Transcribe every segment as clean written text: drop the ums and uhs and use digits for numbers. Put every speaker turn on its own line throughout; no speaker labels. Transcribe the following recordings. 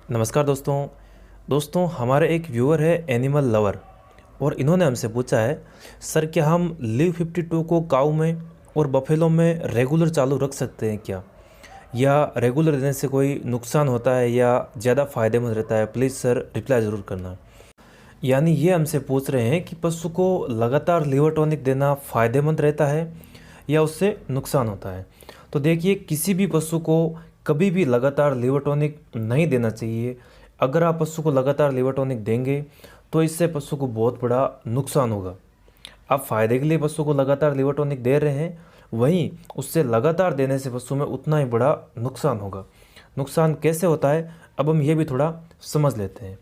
नमस्कार दोस्तों हमारे एक व्यूअर है एनिमल लवर और इन्होंने हमसे पूछा है सर क्या हम लिव 52 को काऊ में और बफेलो में रेगुलर चालू रख सकते हैं क्या, या रेगुलर देने से कोई नुकसान होता है या ज़्यादा फ़ायदेमंद रहता है। प्लीज़ सर रिप्लाई ज़रूर करना। यानी ये हमसे पूछ रहे हैं कि पशु को लगातार लिवर टॉनिक देना फ़ायदेमंद रहता है या उससे नुकसान होता है। तो देखिए, किसी भी पशु को कभी भी लगातार लिवर टॉनिक नहीं देना चाहिए। अगर आप पशु को लगातार लिवर टॉनिक देंगे तो इससे पशु को बहुत बड़ा नुकसान होगा। आप फ़ायदे के लिए पशु को लगातार लिवर टॉनिक दे रहे हैं, वहीं उससे लगातार देने से पशु में उतना ही बड़ा नुकसान होगा। नुकसान कैसे होता है, अब हम ये भी थोड़ा समझ लेते हैं।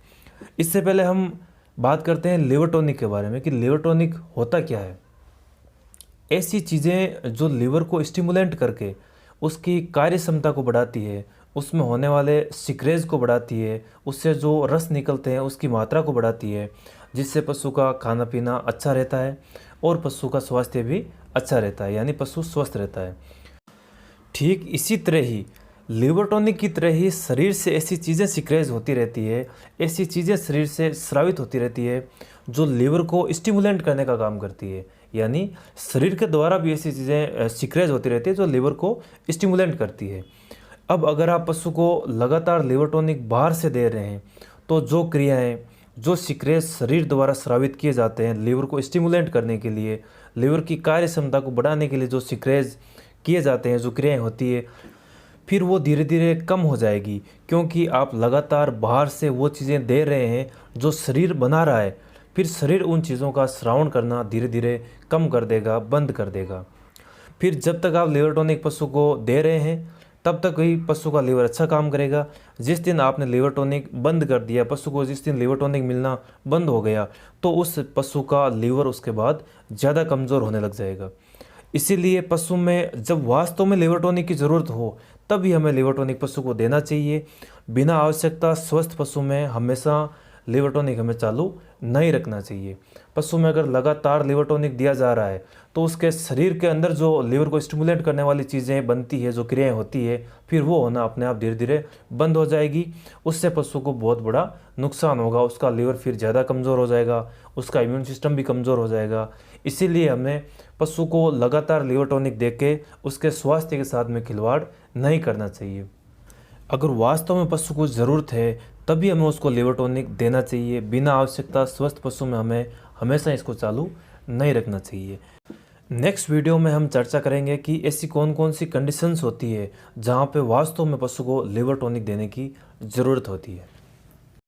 इससे पहले हम बात करते हैं लिवर टॉनिक के बारे में कि लिवर टॉनिक होता क्या है। ऐसी चीज़ें जो लिवर को स्टिमुलेंट करके उसकी कार्य क्षमता को बढ़ाती है, उसमें होने वाले सिक्रेज को बढ़ाती है, उससे जो रस निकलते हैं उसकी मात्रा को बढ़ाती है, जिससे पशु का खाना पीना अच्छा रहता है और पशु का स्वास्थ्य भी अच्छा रहता है, यानी पशु स्वस्थ रहता है। ठीक इसी तरह ही लिवर टॉनिक की तरह ही शरीर से ऐसी चीज़ें सिक्रेज होती रहती है, ऐसी चीज़ें शरीर से स्रावित होती रहती है जो लिवर को स्टिमुलेंट करने का काम करती है। यानी शरीर के द्वारा भी ऐसी चीज़ें सिक्रेज होती रहती है जो लिवर को स्टिमुलेंट करती है। अब अगर आप पशु को लगातार लिवर टॉनिक बाहर से दे रहे हैं तो जो क्रियाएं, जो सिक्रेज शरीर द्वारा स्रावित किए जाते हैं लिवर को स्टिमुलेंट करने के लिए, लिवर की कार्य क्षमता को बढ़ाने के लिए जो सिक्रेज किए जाते हैं, जो क्रियाएं होती है, फिर वो धीरे धीरे कम हो जाएगी, क्योंकि आप लगातार बाहर से वो चीज़ें दे रहे हैं जो शरीर बना रहा है। फिर शरीर उन चीज़ों का श्रावण करना धीरे धीरे कम कर देगा, बंद कर देगा। फिर जब तक आप लिवर टॉनिक पशु को दे रहे हैं तब तक ही पशु का लीवर अच्छा काम करेगा। जिस दिन आपने लिवर टॉनिक बंद कर दिया, पशु को जिस दिन लिवर टॉनिक मिलना बंद हो गया, तो उस पशु का लीवर उसके बाद ज़्यादा कमज़ोर होने लग जाएगा। इसीलिए पशु में जब वास्तव में लिवर टॉनिक की ज़रूरत हो तभी हमें लिवर टॉनिक पशु को देना चाहिए। बिना आवश्यकता स्वस्थ पशु में हमेशा लिवर टॉनिक हमें चालू नहीं रखना चाहिए। पशु में अगर लगातार लिवर टॉनिक दिया जा रहा है तो उसके शरीर के अंदर जो लिवर को स्टिमुलेट करने वाली चीज़ें बनती है, जो क्रियाएं होती है, फिर वो होना अपने आप धीरे धीरे बंद हो जाएगी। उससे पशु को बहुत बड़ा नुकसान होगा, उसका लिवर फिर ज़्यादा कमज़ोर हो जाएगा, उसका इम्यून सिस्टम भी कमज़ोर हो जाएगा। इसीलिए हमें पशु को लगातार लिवर टॉनिक दे के उसके स्वास्थ्य के साथ में खिलवाड़ नहीं करना चाहिए। अगर वास्तव में पशु को ज़रूरत है तभी हमें उसको लिवर टॉनिक देना चाहिए। बिना आवश्यकता स्वस्थ पशु में हमें हमेशा इसको चालू नहीं रखना चाहिए। नेक्स्ट वीडियो में हम चर्चा करेंगे कि ऐसी कौन कौन सी कंडीशंस होती है जहाँ पे वास्तव में पशु को लिवर टॉनिक देने की ज़रूरत होती है।